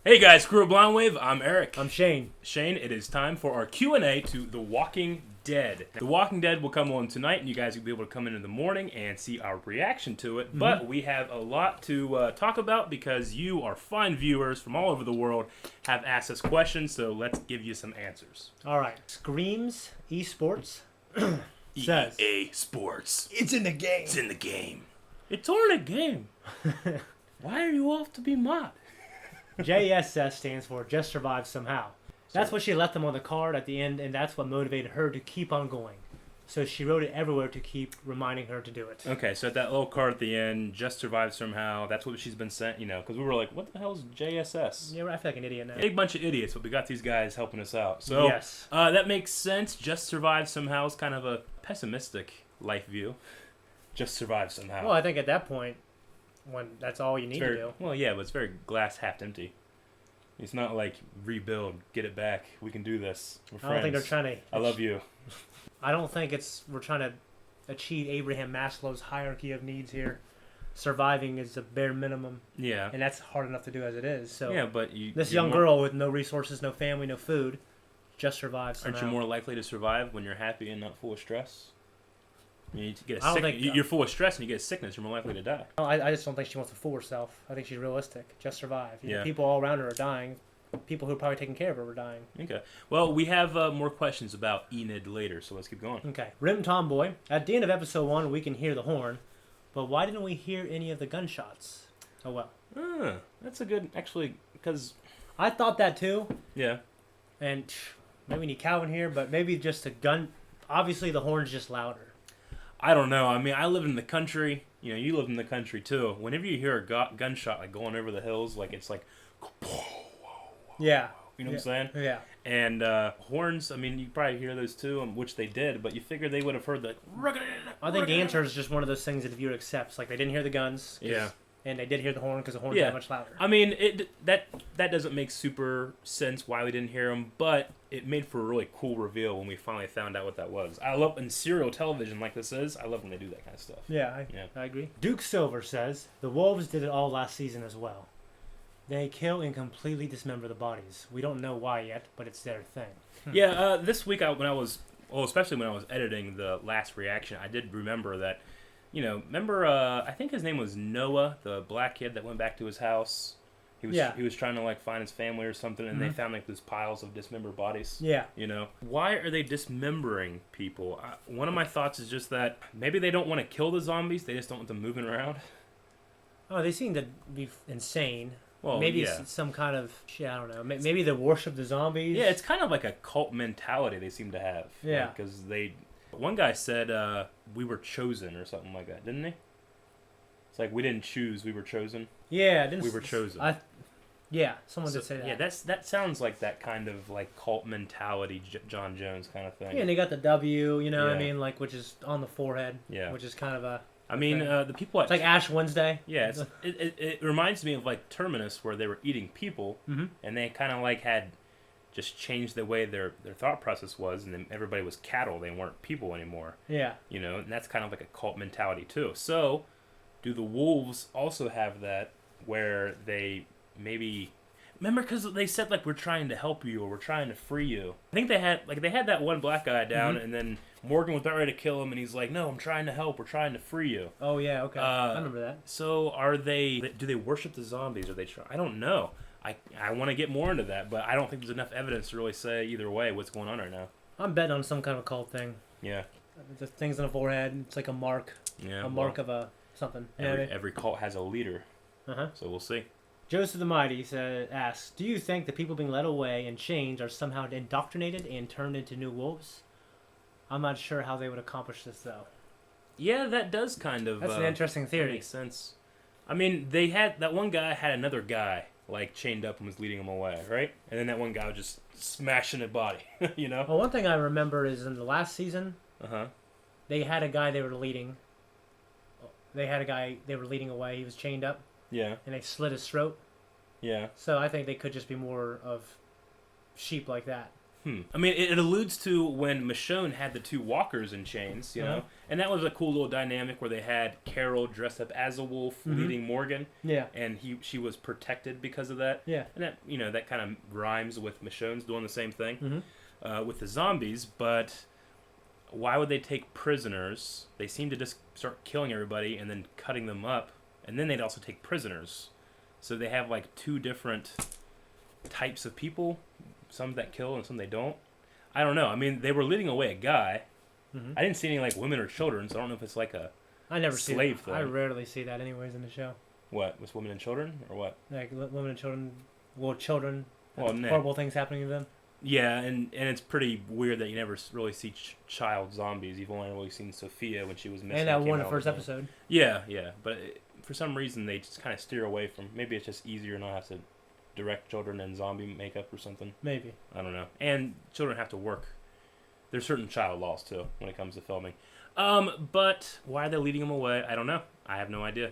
Hey guys, Crew of Blindwave, I'm Eric. I'm Shane. Shane, it is time for our Q&A to The Walking Dead. The Walking Dead will come on tonight, and you guys will be able to come in the morning and see our reaction to it. But we have a lot to talk about because you, our fine viewers from all over the world, have asked us questions, so let's give you some answers. All right. Screams Esports says... EA Sports. It's in the game. It's in the game. It's on the game. Why are you off to be mocked? JSS stands for Just Survive Somehow. That's what she left them on the card at the end, and that's what motivated her to keep on going. So she wrote it everywhere to keep reminding her to do it. Okay, so that little card at the end, Just Survive Somehow, that's what she's been sent, because we were like, what the hell is JSS? Yeah, I feel like an idiot now. Big bunch of idiots, but we got these guys helping us out. So yes. That makes sense. Just Survive Somehow is kind of a pessimistic life view. Just survive somehow. Well, I think at that point, when that's all you need to do. Well, yeah, but it's very glass half empty. It's not like rebuild, get it back. We can do this. We're friends. I don't think they're trying to. I love you. I don't think we're trying to achieve Abraham Maslow's hierarchy of needs here. Surviving is the bare minimum. Yeah. And that's hard enough to do as it is. So yeah, but this young girl with no resources, no family, no food, just survives somehow. Aren't you more likely to survive when you're happy and not full of stress? You get you're full of stress and you get a sickness, you're more likely to die. I just don't think she wants to fool herself. I think she's realistic. Just survive. You know, people all around her are dying. People who are probably taking care of her are dying. Okay. Well, we have more questions about Enid later, so let's keep going. Okay. Rim Tomboy. At the end of episode 1, we can hear the horn, but why didn't we hear any of the gunshots? Oh, well. That's a good, actually, because... I thought that too. Yeah. And maybe we need Calvin here, but maybe just a gun... Obviously, the horn's just louder. I don't know. I mean, I live in the country. You live in the country too. Whenever you hear a gunshot like going over the hills, like it's like, yeah. You know what I'm saying? Yeah. And horns. I mean, you probably hear those too, which they did. But you figure they would have heard the. I think the answer is just one of those things that the viewer accepts. Like they didn't hear the guns. Yeah. And they did hear the horn because the horn's that much louder. I mean, that doesn't make super sense why we didn't hear them, but it made for a really cool reveal when we finally found out what that was. I love in serial television like this is. I love when they do that kind of stuff. Yeah, I agree. Duke Silver says the Wolves did it all last season as well. They kill and completely dismember the bodies. We don't know why yet, but it's their thing. Yeah, this week especially when I was editing the last reaction, I did remember that. Remember, I think his name was Noah, the black kid that went back to his house. He was trying to find his family or something, and they found these piles of dismembered bodies. Yeah. Why are they dismembering people? One of my thoughts is just that maybe they don't want to kill the zombies, they just don't want them moving around. Oh, they seem to be insane. Well, maybe it's some kind of shit. I don't know. Maybe they worship the zombies. Yeah, it's kind of like a cult mentality they seem to have. Yeah. Because one guy said we were chosen or something like that, didn't he? It's like we didn't choose, we were chosen. Yeah, we were chosen. Someone did say that. Yeah, that sounds like that kind of cult mentality, John Jones kind of thing. Yeah, and they got the W, what I mean, which is on the forehead. Yeah. Which is kind of a. I mean, the people at... It's like Ash Wednesday. Yeah, it reminds me of Terminus, where they were eating people, and they kind of had just changed the way their thought process was, and then everybody was cattle. They weren't people anymore. Yeah. And that's kind of like a cult mentality too. So, do the Wolves also have that where they maybe... Remember, because they said we're trying to help you or we're trying to free you. I think they had that one black guy down, and then Morgan was about ready to kill him, and he's like, "No, I'm trying to help. We're trying to free you." Oh yeah, okay, I remember that. So do they worship the zombies? Or they try? I don't know. I want to get more into that, but I don't think there's enough evidence to really say either way what's going on right now. I'm betting on some kind of cult thing. Yeah. The things on the forehead. It's like a mark. Yeah. A mark of a something. Every cult has a leader. So we'll see. Joseph the Mighty asks, do you think the people being led away in chains are somehow indoctrinated and turned into new wolves? I'm not sure how they would accomplish this, though. Yeah, that does kind of... That's an interesting theory. That makes sense. I mean, that one guy had another guy, chained up and was leading him away, right? And then that one guy was just smashing a body, Well, one thing I remember is in the last season, they had a guy they were leading. They had a guy they were leading away. He was chained up. Yeah. And they slit his throat. Yeah. So I think they could just be more of sheep like that. I mean, it alludes to when Michonne had the two walkers in chains, you know? And that was a cool little dynamic where they had Carol dressed up as a wolf leading Morgan. Yeah. And she was protected because of that. Yeah. And that, you know, that kind of rhymes with Michonne's doing the same thing with the zombies. But why would they take prisoners? They seem to just start killing everybody and then cutting them up. And then they'd also take prisoners. So they have like two different types of people. Some that kill and some they don't. I don't know. I mean, they were leading away a guy. I didn't see any like women or children, so I don't know if it's like a slave thing. I rarely see that anyways in the show. What? Was women and children or what? Like women and children, children, Well, no. horrible things happening to them. Yeah, and it's pretty weird that you never really see child zombies. You've only really seen Sophia when she was missing. And that one in the first episode. Yeah, but for some reason they just kind of steer away from. Maybe it's just easier not have to direct children in zombie makeup or something. Maybe. I don't know. And children have to work. There's certain child laws too when it comes to filming. But why are they leading them away? I don't know. I have no idea.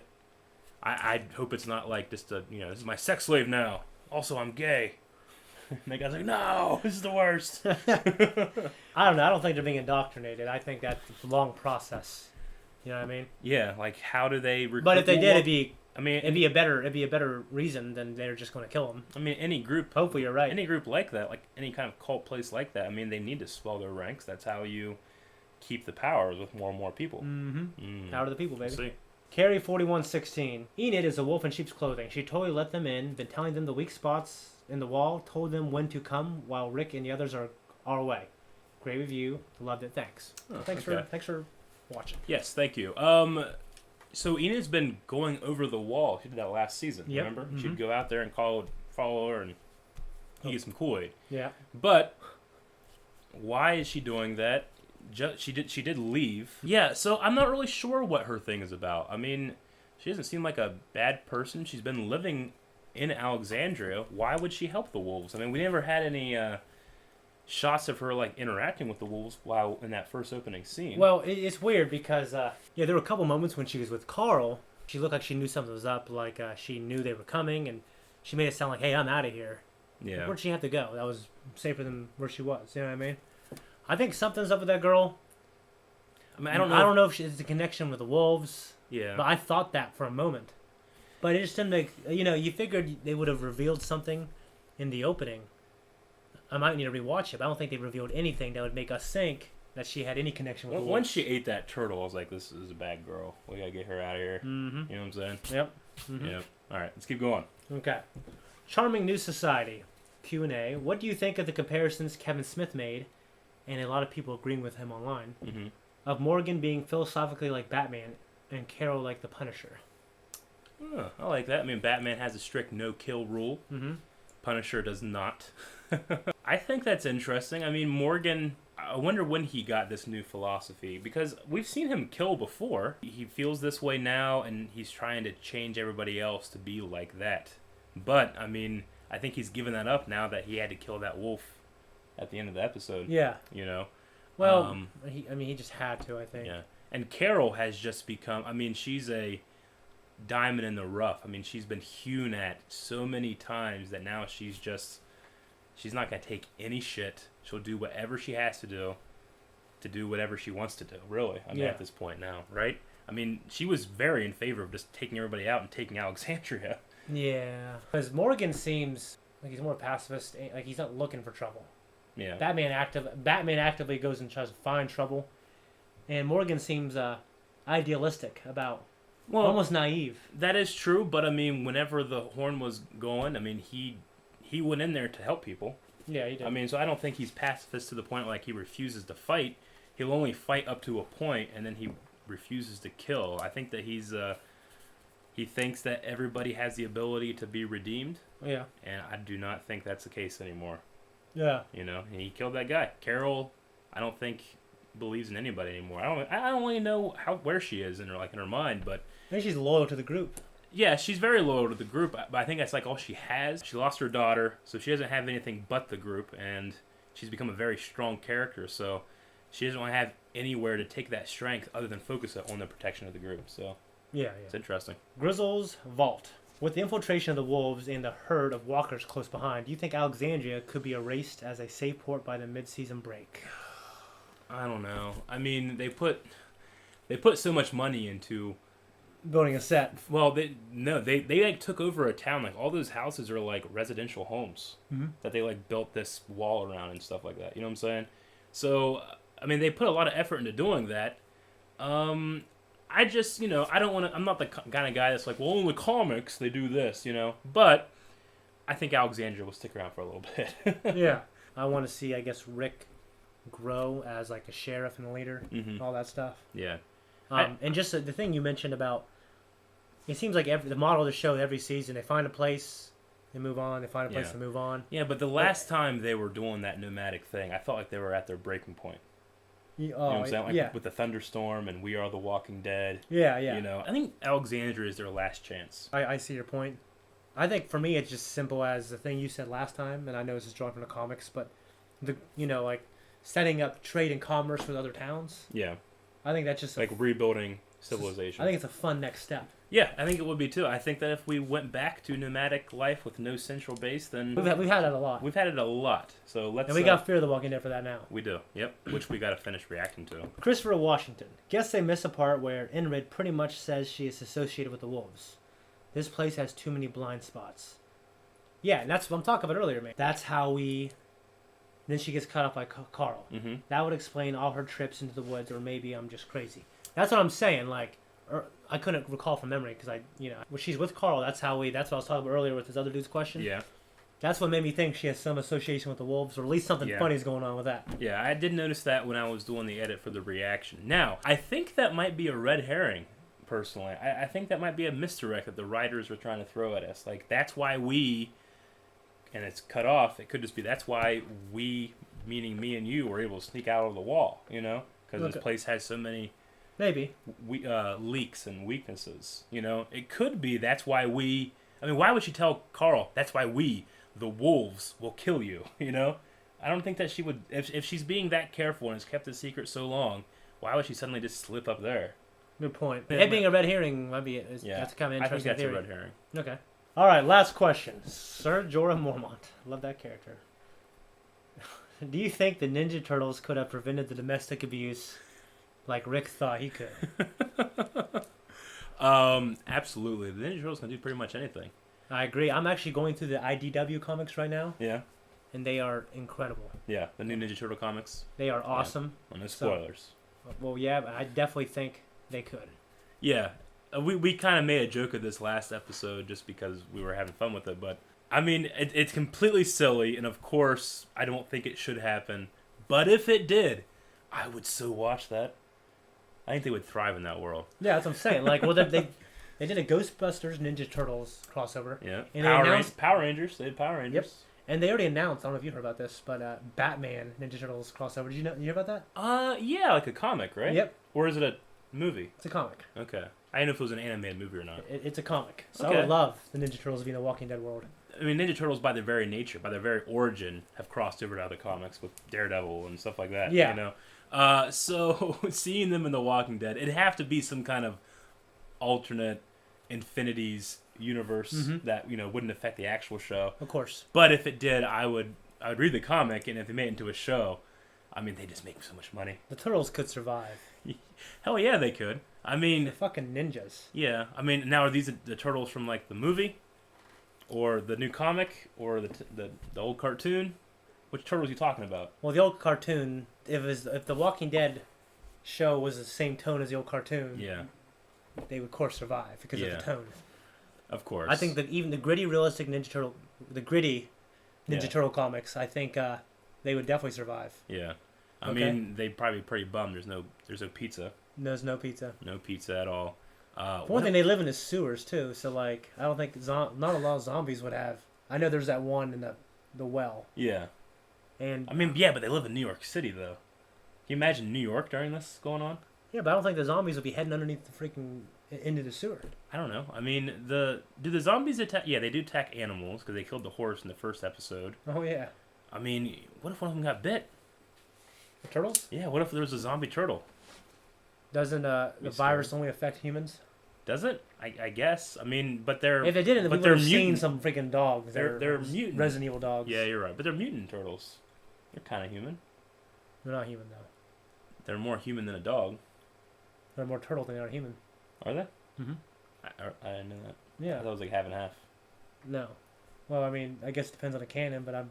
I hope it's not like just a, you know, this is my sex slave now. Also, I'm gay. And the guy's like, no, this is the worst. I don't know. I don't think they're being indoctrinated. I think that's a long process. You know what I mean? Yeah, like how do they recruit? But if they did, it'd be a better reason than they're just going to kill them. I mean, any group. Hopefully, you're right. Any group like that, like any kind of cult place like that. I mean, they need to swell their ranks. That's how you keep the powers with more and more people. Power to the people, baby. We'll see. Carrie 4116. Enid is a wolf in sheep's clothing. She totally let them in, been telling them the weak spots in the wall, told them when to come while Rick and the others are away. Great review. Loved it. Thanks. Thanks for watching. Yes, thank you. So Enid's been going over the wall. She did that last season. Yep. Remember? She'd go out there and follow her and get some Kool-Aid. Yeah. But why is she doing that? She did leave. Yeah, so I'm not really sure what her thing is about. I mean, she doesn't seem like a bad person. She's been living in Alexandria. Why would she help the wolves? I mean, we never had any shots of her like interacting with the wolves while in that first opening scene. Well, it's weird because there were a couple moments when she was with Carl. She looked like she knew something was up, like she knew they were coming, and she made it sound like, "Hey, I'm out of here." Yeah. Where'd she have to go? That was safer than where she was. You know what I mean? I think something's up with that girl. I mean, I don't know if it's a connection with the wolves. Yeah. But I thought that for a moment. But it just didn't make... You know, you figured they would have revealed something in the opening. I might need to rewatch it, but I don't think they revealed anything that would make us think that she had any connection with the wolves. Once she ate that turtle, I was like, this is a bad girl. We gotta get her out of here. Mm-hmm. You know what I'm saying? Yep. Mm-hmm. Yep. All right, let's keep going. Okay. Charming New Society. Q&A. What do you think of the comparisons Kevin Smith made, and a lot of people agreeing with him online, of Morgan being philosophically like Batman and Carol like the Punisher? Oh, I like that. I mean, Batman has a strict no-kill rule. Punisher does not. I think that's interesting. I mean, Morgan, I wonder when he got this new philosophy, because we've seen him kill before. He feels this way now, and he's trying to change everybody else to be like that. But, I mean, I think he's given that up now that he had to kill that wolf at the end of the episode. Yeah. You know? Well, he just had to, I think. Yeah. And Carol has just become, I mean, she's a diamond in the rough. I mean, she's been hewn at so many times that now she's not going to take any shit. She'll do whatever she has to do whatever she wants to do, really. I mean, at this point now, right? I mean, she was very in favor of just taking everybody out and taking Alexandria. Yeah. Because Morgan seems like he's more pacifist. Like, he's not looking for trouble. Yeah. Batman actively goes and tries to find trouble. And Morgan seems idealistic about... Well, almost naive. That is true, but I mean, whenever the horn was going, I mean, he went in there to help people. Yeah, he did. I mean, so I don't think he's pacifist to the point like he refuses to fight. He'll only fight up to a point, and then he refuses to kill. I think that he thinks that everybody has the ability to be redeemed. Yeah. And I do not think that's the case anymore. Yeah. You know, he killed that guy. Carol, I don't think believes in anybody anymore. I don't really know where she is in her mind, but I think she's loyal to the group. Yeah, she's very loyal to the group, but I think that's like all she has. She lost her daughter, so she doesn't have anything but the group, and she's become a very strong character, so she doesn't want to have anywhere to take that strength other than focus on the protection of the group. So yeah. It's interesting. Grizzle's Vault. With the infiltration of the wolves and the herd of walkers close behind, do you think Alexandria could be erased as a safe port by the mid-season break? I don't know. I mean, they put so much money into Building a set. well, they like took over a town. Like all those houses are like residential homes that they like built this wall around and stuff like that. You know what I'm saying? So I mean, they put a lot of effort into doing that. I just I don't want to. I'm not the kind of guy that's like, well, in the comics they do this, But I think Alexandria will stick around for a little bit. Yeah, I want to see, I guess, Rick grow as like a sheriff and a leader, all that stuff. Yeah. And just the thing you mentioned about, it seems like the model of the show every season, they find a place, they move on, they find a place, they move on. Yeah, but the last time they were doing that nomadic thing, I felt like they were at their breaking point. You know what I'm saying? Like with the thunderstorm and We Are the Walking Dead. Yeah, yeah. I think Alexandria is their last chance. I see your point. I think for me it's just simple as the thing you said last time, and I know this is drawn from the comics, but like setting up trade and commerce with other towns. Yeah. I think that's just like rebuilding civilization. I think it's a fun next step. Yeah, I think it would be too. I think that if we went back to nomadic life with no central base, then we've had it a lot. We've had it a lot. So let's. And we got Fear the Walking Dead for that now. We do. Yep. Which we got to finish reacting to. Christopher Washington. Guess they miss a part where Enid pretty much says she is associated with the wolves. This place has too many blind spots. Yeah, and that's what I'm talking about earlier, man. That's how we. Then she gets cut off by Carl. Mm-hmm. That would explain all her trips into the woods, or maybe I'm just crazy. That's what I'm saying. Like, I couldn't recall from memory because when she's with Carl, that's what I was talking about earlier with this other dude's question. Yeah. That's what made me think she has some association with the wolves, or at least something funny is going on with that. Yeah, I did notice that when I was doing the edit for the reaction. Now, I think that might be a red herring, personally. I think that might be a misdirect that the writers were trying to throw at us. Like, that's why and it's cut off, it could just be that's why we, meaning me and you, were able to sneak out of the wall, Because this place has so many... Maybe. Leaks and weaknesses, It could be that's why why would she tell Carl, that's why the wolves, will kill you, I don't think that she would, if she's being that careful and has kept the secret so long, why would she suddenly just slip up there? Good point. It being a red herring might be, that's kind of interesting. I think that's theory. a red herring. Okay. All right, last question. Sir Jorah Mormont. Love that character. Do you think the Ninja Turtles could have prevented the domestic abuse like Rick thought he could? Absolutely. The Ninja Turtles can do pretty much anything. I agree. I'm actually going through the IDW comics right now. Yeah. And they are incredible. Yeah, the new Ninja Turtle comics. They are awesome. Yeah. Well, no spoilers. Well, yeah, but I definitely think they could. Yeah. We kind of made a joke of this last episode just because we were having fun with it, but I mean, it's completely silly, and of course, I don't think it should happen. But if it did, I would so watch that. I think they would thrive in that world. Yeah, that's what I'm saying. Like, well, they did a Ghostbusters Ninja Turtles crossover. Yeah. And Power Rangers. They had Power Rangers. Yep. And they already announced. I don't know if you heard about this, but Batman Ninja Turtles crossover. Did you hear about that? Yeah, like a comic, right? Yep. Or is it a movie? It's a comic. Okay. I didn't know if it was an animated movie or not. It's a comic. So okay. I would love the Ninja Turtles being the Walking Dead world. I mean, Ninja Turtles, by their very nature, by their very origin, have crossed over to other comics with Daredevil and stuff like that. Yeah. So seeing them in The Walking Dead, it'd have to be some kind of alternate Infinities universe that wouldn't affect the actual show. Of course. But if it did, I would read the comic, and if they made it into a show, I mean, they just make so much money. The Turtles could survive. Hell yeah, they could. I mean, they're fucking ninjas. Yeah, I mean, now are these the Turtles from like the movie, or the new comic, or the old cartoon? Which Turtles are you talking about? Well, the old cartoon. If the Walking Dead show was the same tone as the old cartoon, they would of course survive because of the tone. Of course. I think that even the gritty, realistic Ninja Turtle Turtle comics, I think they would definitely survive. Yeah, I mean, they'd probably be pretty bummed. There's no pizza. There's no pizza. No pizza at all. One thing, they live in the sewers too, so like I don't think not a lot of zombies would have. I know there's that one in the well. Yeah. And I mean, yeah, but they live in New York City though. Can you imagine New York during this going on? Yeah, but I don't think the zombies would be heading underneath the freaking into the sewer. I don't know. I mean, do the zombies attack? Yeah, they do attack animals because they killed the horse in the first episode. Oh yeah. I mean, what if one of them got bit? The turtles? Yeah. What if there was a zombie turtle? Doesn't the virus only affect humans? Does it? I guess. I mean, but they're If it didn't, but we they're would have seen mutant. some freaking dogs. They're mutant. Resident Evil dogs. Yeah, you're right. But they're mutant turtles. They're kind of human. They're not human though. They're more human than a dog. They're more turtle than they are human. Are they? Mm-hmm. I didn't know that. I Yeah. thought it was like half and half. No. Well, I mean, I guess it depends on the canon, but I'm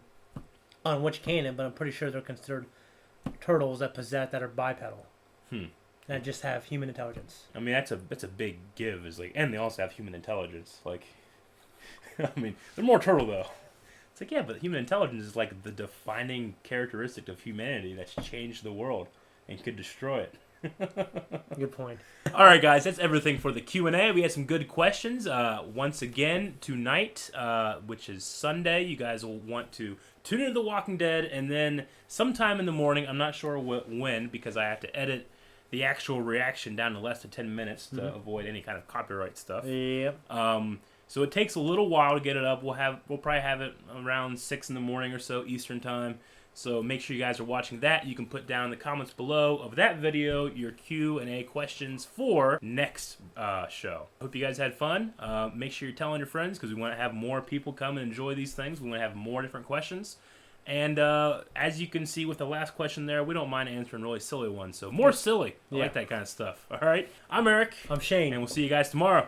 on which canon. But I'm pretty sure they're considered turtles that are bipedal. That just have human intelligence. I mean, that's a big give. Is like, and they also have human intelligence. Like, I mean, they're more turtle though. It's like, yeah, but human intelligence is like the defining characteristic of humanity that's changed the world and could destroy it. Good point. All right, guys, that's everything for the Q&A. We had some good questions. Once again, tonight, which is Sunday, you guys will want to tune into The Walking Dead, and then sometime in the morning, I'm not sure when, because I have to edit the actual reaction down to less than 10 minutes to avoid any kind of copyright stuff. Yep. So it takes a little while to get it up. We'll probably have it around 6 in the morning or so Eastern time. So make sure you guys are watching that. You can put down in the comments below of that video your Q&A questions for next show. Hope you guys had fun. Make sure you're telling your friends because we want to have more people come and enjoy these things. We want to have more different questions. And as you can see with the last question there, we don't mind answering really silly ones. So more silly. I like that kind of stuff. All right. I'm Eric. I'm Shane. And we'll see you guys tomorrow.